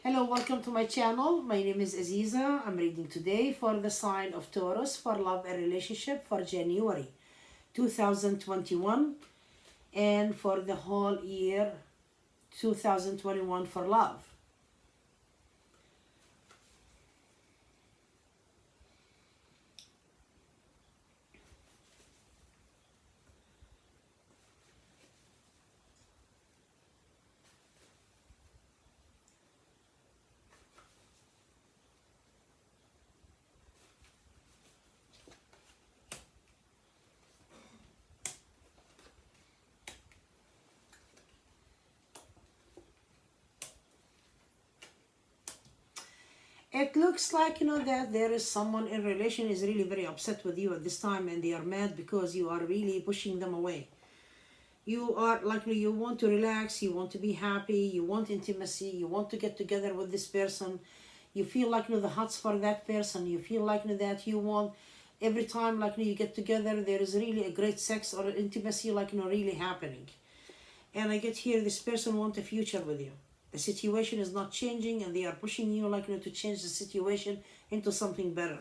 Hello, welcome to my channel. My name is Aziza. I'm reading today for the sign of Taurus for love and relationship for January 2021 and for the whole year 2021 for love. It looks like, that there is someone in relation is really very upset with you at this time and they are mad because you are really pushing them away. You are likely you want to relax, you want to be happy, you want intimacy, you want to get together with this person. You feel like the hearts for that person. You feel like that you want every time you get together there is really a great sex or intimacy really happening. And I get here this person want a future with you. The situation is not changing and they are pushing you to change the situation into something better.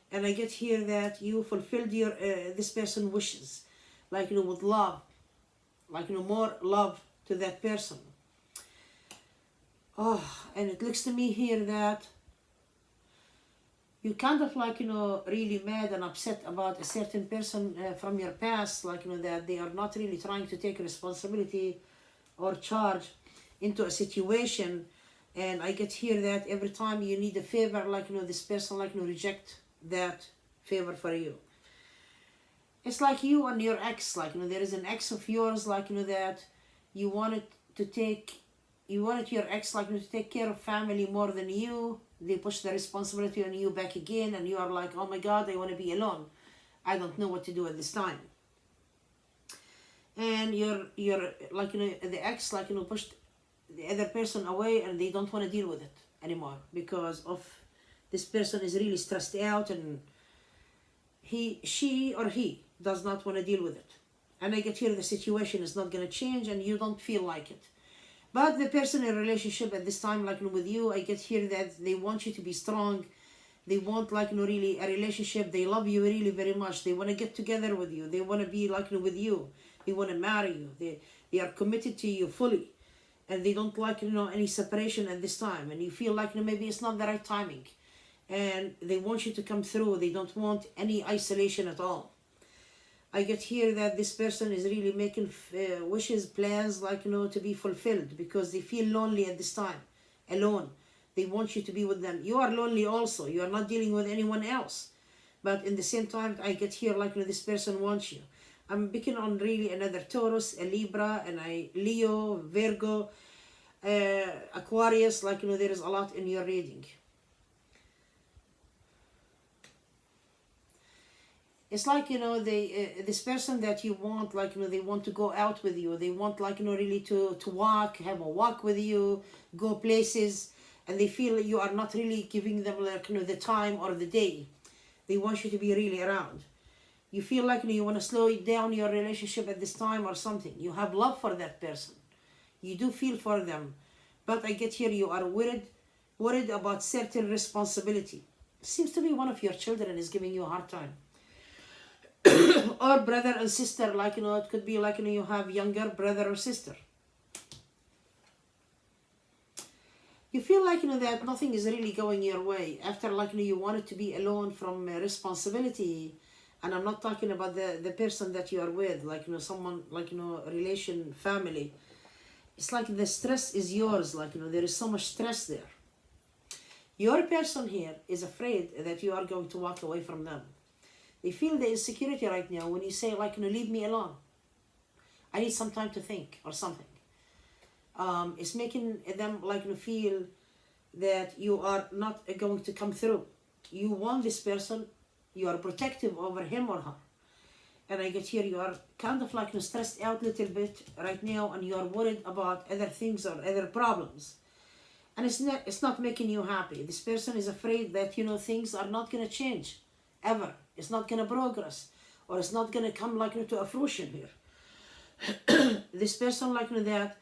And I get here that you fulfilled your this person wishes with love, more love to that person. Oh, and it looks to me here that you kind of really mad and upset about a certain person from your past, that they are not really trying to take responsibility or charge into a situation. And I get here that every time you need a favor, this person reject that favor for you. It's like you and your ex, there is an ex of yours that you wanted your ex to take care of family more than you. They push the responsibility on you back again and you are like, oh my God, I want to be alone. I don't know what to do at this time. And you're the ex pushed the other person away and they don't want to deal with it anymore because of this person is really stressed out and she does not want to deal with it. And I get here the situation is not going to change and you don't feel like it. But the person in relationship at this time with you, I get here that they want you to be strong. They want really a relationship. They love you really very much. They want to get together with you. They want to be with you. They want to marry you. They are committed to you fully. And they don't any separation at this time. And you feel maybe it's not the right timing. And they want you to come through. They don't want any isolation at all. I get here that this person is really making wishes, plans to be fulfilled because they feel lonely at this time, alone. They want you to be with them. You are lonely also. You are not dealing with anyone else. But in the same time, I get here this person wants you. I'm picking on really another Taurus, a Libra, and a Leo, Virgo, Aquarius. There is a lot in your reading. It's this person that you want, they want to go out with you. They want really to walk, have a walk with you, go places, and they feel you are not really giving them the time or the day. They want you to be really around. You feel you want to slow down your relationship at this time or something. You have love for that person. You do feel for them. But I get here you are worried about certain responsibility. It seems to be one of your children is giving you a hard time. Or brother and sister, it could be you have younger brother or sister. You feel that nothing is really going your way. After you wanted to be alone from responsibility. And I'm not talking about the person that you are with, someone, relation, family. It's the stress is yours, there is so much stress there. Your person here is afraid that you are going to walk away from them. They feel the insecurity right now when you say, leave me alone. I need some time to think or something. It's making them, feel that you are not going to come through. You want this person. You are protective over him or her. And I get here you are kind of stressed out a little bit right now and you are worried about other things or other problems. And it's not making you happy. This person is afraid that, things are not going to change ever. It's not going to progress or it's not going to come to a fruition here. This person that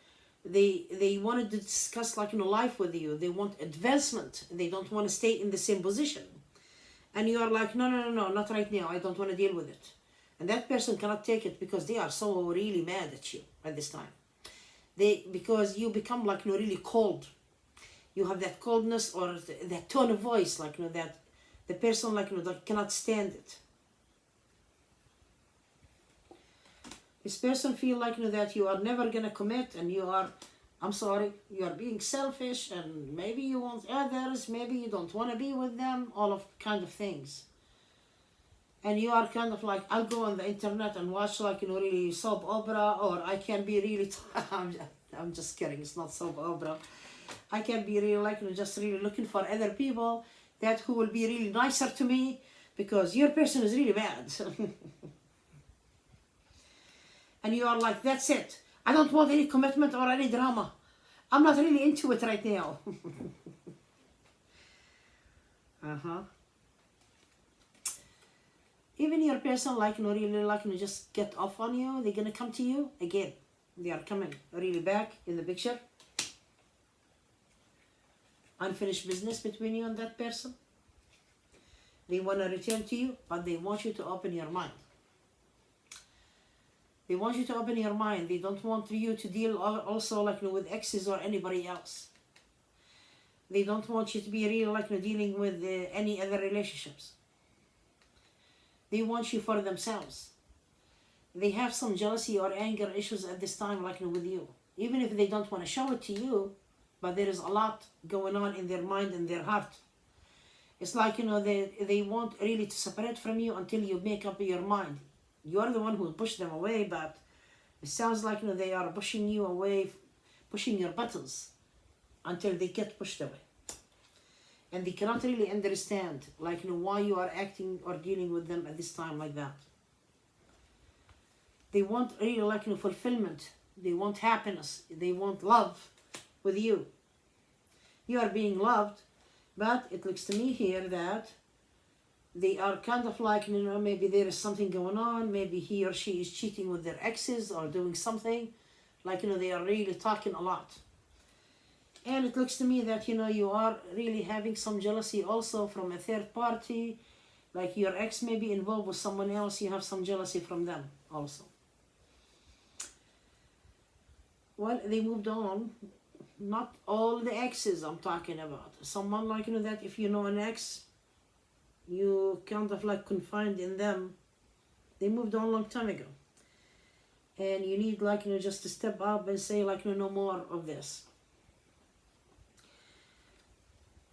They wanted to discuss like life with you. They want advancement. They don't want to stay in the same position. And you are like, no, no, no, no, not right now. I don't want to deal with it. And that person cannot take it because they are so really mad at you at this time. Because you become like really cold. You have that coldness or that tone of voice, like that the person like that cannot stand it. This person feel like that you are never gonna commit, and you are, I'm sorry, you are being selfish, and maybe you want others, maybe you don't want to be with them, all of kind of things. And you are kind of like, I'll go on the internet and watch like really soap opera, or I can be really I'm just kidding, it's not soap opera. I can be really like just really looking for other people that who will be really nicer to me, because your person is really bad. And you are like, that's it. I don't want any commitment or any drama. I'm not really into it right now. Even your person like really like just get off on you, they're gonna come to you again. They are coming really back in the picture. Unfinished business between you and that person. They want to return to you, but they want you to open your mind. They want you to open your mind. They don't want you to deal also like with exes or anybody else. They don't want you to be really like dealing with any other relationships. They want you for themselves. They have some jealousy or anger issues at this time like with you. Even if they don't want to show it to you, but there is a lot going on in their mind and their heart. It's like they want really to separate from you until you make up your mind. You are the one who pushed them away, but it sounds like they are pushing you away, pushing your buttons until they get pushed away. And they cannot really understand like why you are acting or dealing with them at this time like that. They want really like fulfillment. They want happiness. They want love with you. You are being loved, but it looks to me here that they are kind of like, maybe there is something going on. Maybe he or she is cheating with their exes or doing something. Like, they are really talking a lot. And it looks to me that, you are really having some jealousy also from a third party. Like your ex may be involved with someone else. You have some jealousy from them also. Well, they moved on. Not all the exes I'm talking about. Someone like, that if you know an ex, you kind of like confined in them. They moved on a long time ago. And you need like, just to step up and say like, no more of this.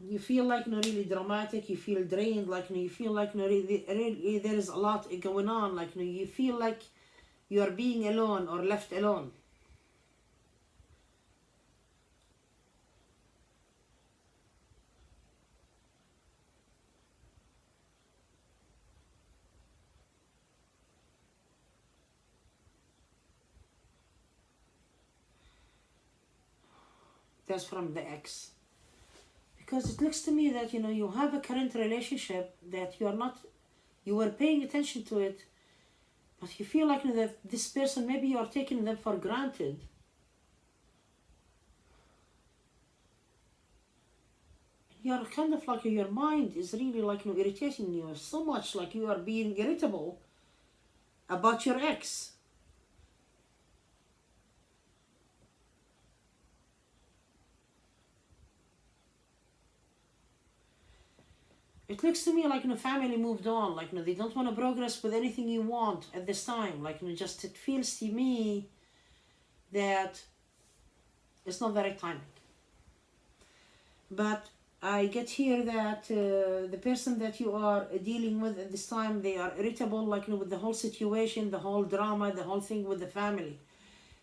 You feel like, really dramatic. You feel drained. Like, you feel like, really, there is a lot going on. Like, you feel like you are being alone or left alone. That's from the ex. Because it looks to me that, you have a current relationship that you were paying attention to it, but you feel like that this person, maybe you are taking them for granted. You are kind of like, your mind is really like, irritating you so much, like you are being irritable about your ex. It looks to me like family moved on, like they don't want to progress with anything you want at this time. Like just it feels to me that it's not the right timing. But I get here that the person that you are dealing with at this time, they are irritable, like with the whole situation, the whole drama, the whole thing with the family.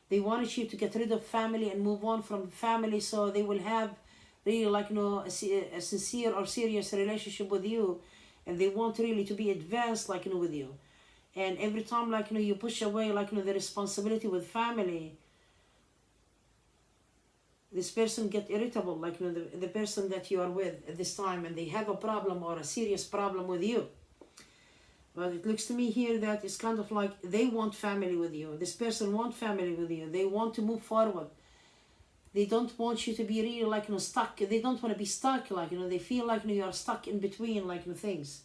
They wanted you to get rid of family and move on from family, so they will have really like a sincere or serious relationship with you, and they want really to be advanced like with you. And every time like you push away like the responsibility with family, this person get irritable, like the person that you are with at this time, and they have a problem or a serious problem with you. But it looks to me here that it's kind of like they want family with you. This person want family with you. They want to move forward. They don't want you to be really like, you know, stuck. They don't want to be stuck, like, you know, they feel like, you know, you are stuck in between, like, you know, things.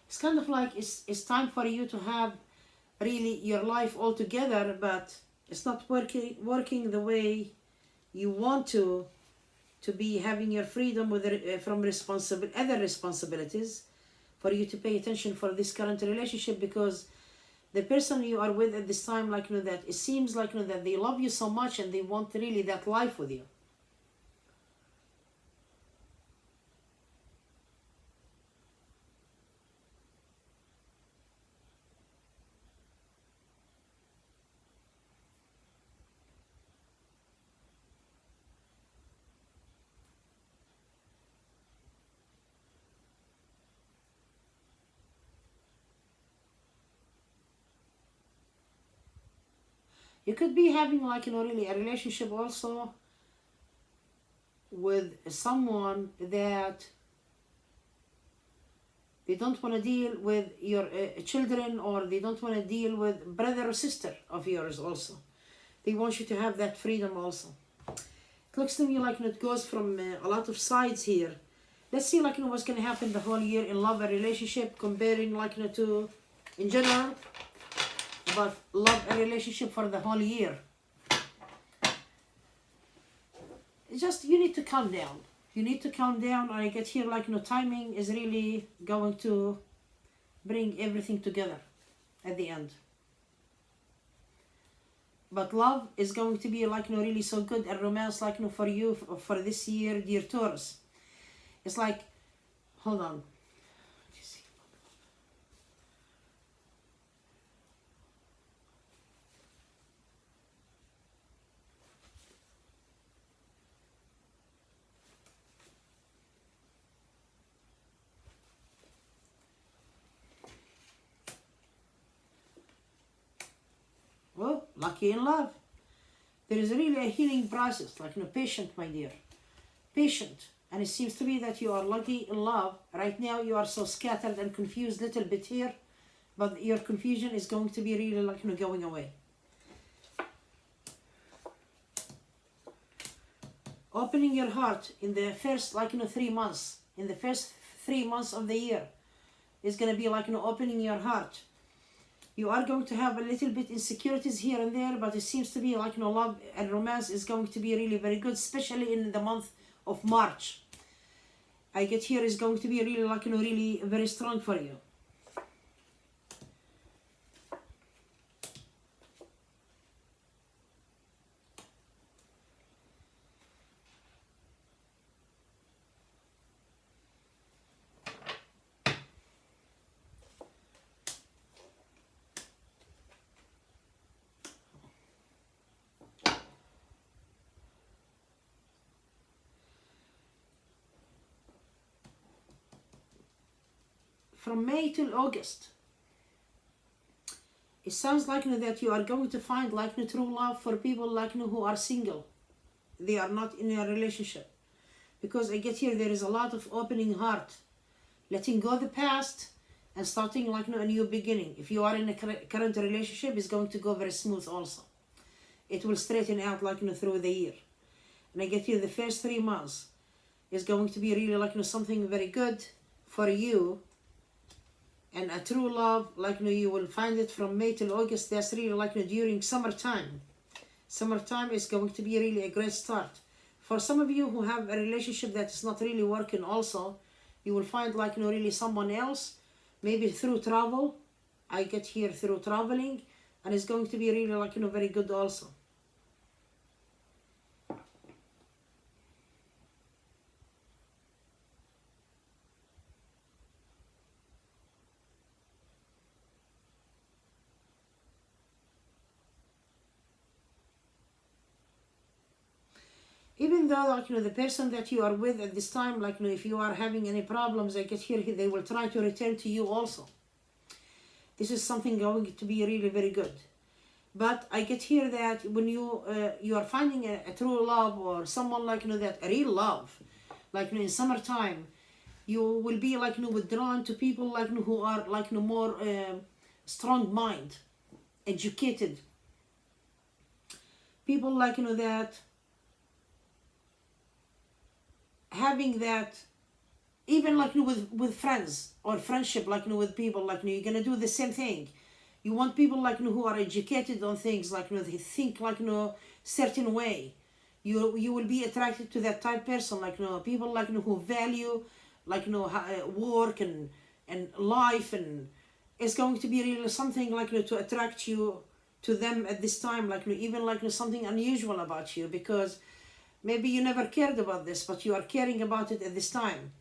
It's kind of like it's time for you to have really your life all together, but it's not working the way you want to be having your freedom with from other responsibilities, for you to pay attention for this current relationship, because the person you are with at this time, like, you know, that it seems like, you know, that they love you so much and they want really that life with you. You could be having, like, you know, really a relationship also with someone that they don't want to deal with your children, or they don't want to deal with brother or sister of yours also. They want you to have that freedom also. It looks to me like, you know, it goes from a lot of sides here. Let's see, like, you know, what's going to happen the whole year in love and relationship, comparing, like, you know, to in general, about love and relationship for the whole year. It's just, you need to calm down. You need to calm down. I get here, like, you know, timing is really going to bring everything together at the end. But love is going to be, like, you know, really so good, and romance, like, you know, for you, for this year, dear Taurus. It's like, hold on. Well, lucky in love. There is really a healing process, like, you know, patient, my dear. Patient. And it seems to be that you are lucky in love. Right now you are so scattered and confused a little bit here, but your confusion is going to be really, like, you know, going away. Opening your heart in the first, like, you know, 3 months. In the first 3 months of the year is going to be, like, you know, opening your heart. You are going to have a little bit insecurities here and there, but it seems to be like, you know, love and romance is going to be really very good, especially in the month of March. I get here is going to be really, like, you know, really very strong for you. From May till August, it sounds like, you know, that you are going to find, like, you know, true love for people, like, you know, who are single. They are not in a relationship. Because I get here, there is a lot of opening heart, letting go of the past and starting, like, you know, a new beginning. If you are in a current relationship, it's going to go very smooth also. It will straighten out, like, you know, through the year. And I get here, the first 3 months is going to be really, like, you know, something very good for you. And a true love, like, you know, you will find it from May till August. That's really, like, you know, during summertime. Summertime is going to be really a great start. For some of you who have a relationship that is not really working also, you will find, like, you know, really someone else, maybe through travel. I get here through traveling, and it's going to be really, like, you know, very good also. Even though, like, you know, the person that you are with at this time, like, you know, if you are having any problems, I get here, they will try to return to you also. This is something going to be really very good. But I get here that when you are finding a true love, or someone, like, you know, that a real love, like, you know, in summertime, you will be, like, you know, withdrawn to people, like, you know, who are, like, you know, more strong mind, educated people, like, you know, that having that, even like with friends or friendship, like with people, like you're gonna do the same thing. You want people like who are educated on things, like they think like certain way. You will be attracted to that type person, like people like who value like work and life, and it's going to be really something like to attract you to them at this time, like even like something unusual about you, because maybe you never cared about this, but you are caring about it at this time.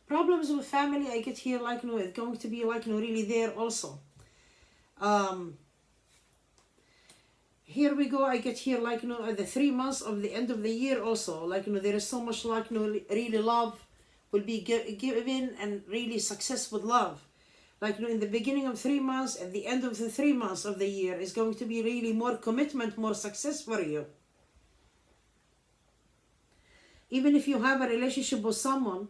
Problems with family, I get here like it's going to be like really there also. Here we go, I get here like at the 3 months of the end of the year also, like there is so much like really love will be given, and really success with love. Like in the beginning of 3 months, at the end of the 3 months of the year is going to be really more commitment, more success for you. Even if you have a relationship with someone,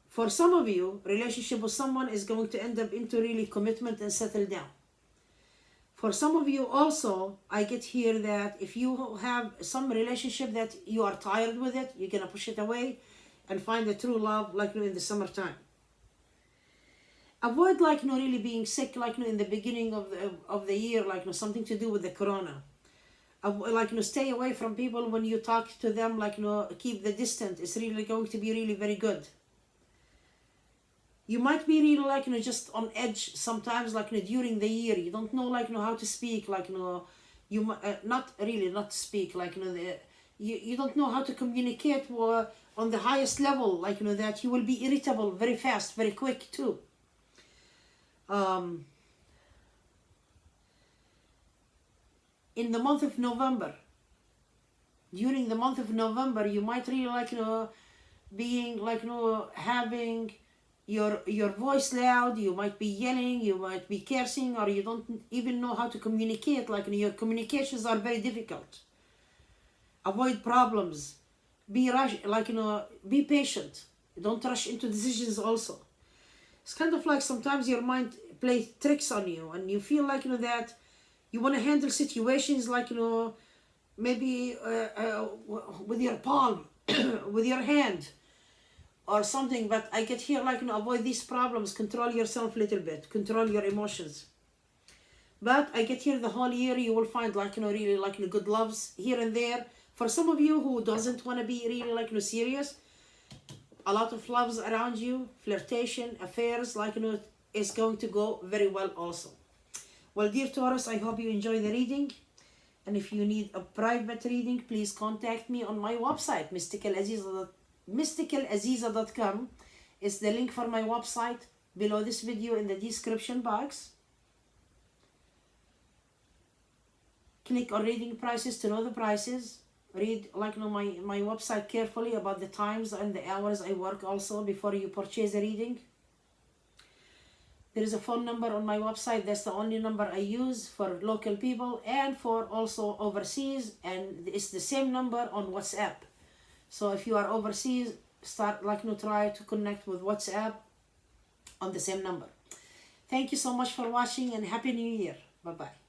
for some of you, relationship with someone is going to end up into really commitment and settle down. For some of you also, I get here that if you have some relationship that you are tired with it, you're gonna push it away and find a true love like in the summertime. Avoid like really being sick like in the beginning of the year, like something to do with the corona. Like stay away from people when you talk to them, like keep the distance. It's really going to be really very good. You might be really like just on edge sometimes, like during the year. You don't know like how to speak, like you not really not speak, like you don't know how to communicate on the highest level, like that you will be irritable very fast, very quick too. In the month of November, during the month of November, you might really like being like having your voice loud. You might be yelling, you might be cursing, or you don't even know how to communicate, like your communications are very difficult. Avoid problems. Be be patient. Don't rush into decisions also. It's kind of like sometimes your mind plays tricks on you, and you feel like that you want to handle situations like maybe with your palm with your hand or something. But I get here like avoid these problems. Control yourself a little bit, control your emotions. But I get here the whole year you will find like really like good loves here and there. For some of you who doesn't want to be really like serious, a lot of loves around you, flirtation, affairs, like is going to go very well also. Well, dear Taurus, I hope you enjoy the reading. And if you need a private reading, please contact me on my website, mysticalaziza.com. It's the link for my website below this video in the description box. Click on reading prices to know the prices. Read like my website carefully about the times and the hours I work also before you purchase a reading. There is a phone number on my website. That's the only number I use for local people and for also overseas, and it's the same number on WhatsApp. So if you are overseas, start try to connect with WhatsApp on the same number. Thank you so much for watching, and Happy New Year. Bye bye.